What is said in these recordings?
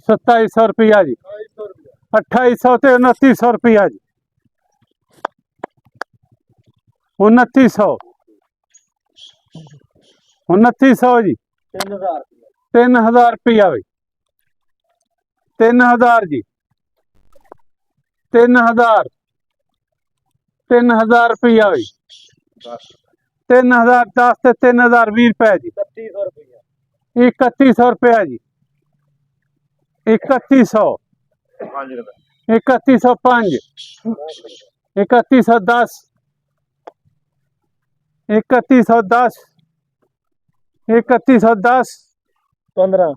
2700 रुपया जी। 2800 ते 2900 रुपया जी। 2900 2900 जी। 3000 रुपया भाई। 3000 जी। 3000 रुपया भाई। 3000 10 ते 3000 20 रुपया जी। 3100 रुपया जी। 3100 3105 3110 3110 3110 15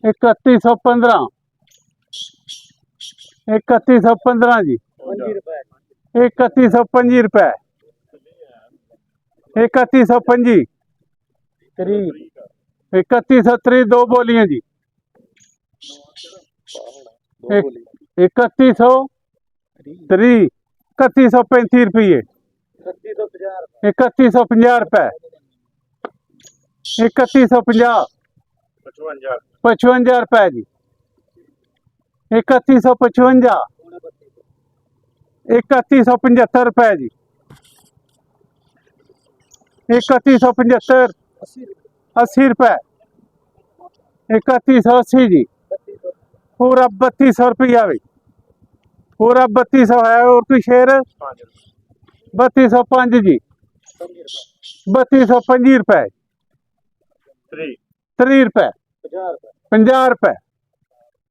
3115 3115 जी। 3125 रुपए। 3125 3130 दो बोलियां जी। 3130 3135 रुपये। 3150 रुपए। 3150 55 रुपए जी। 3155 3175 रुपए जी। 3175 80 रुपए। 3180 जी। पूरा 3200 रुपया भाई। पूरा 3200 है। और कोई शेर? 3205 जी। 3225 रुपए। 30 रुपए। 50 रुपए।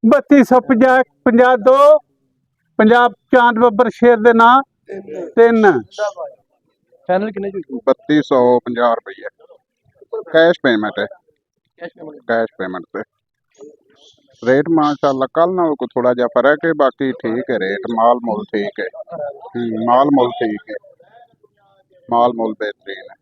3250 52 पंजाब चांद बब्बर शेर दे ना 3 फाइनल कितने जी? 3250 रुपये कैश पेमेंट है। कैश पेमेंट पे रेट माशाल्लाह कल ना को थोड़ा जा फर्क है, बाकी ठीक है रेट। माल मोल ठीक है। माल मोल ठीक है। माल मोल बेहतरीन है।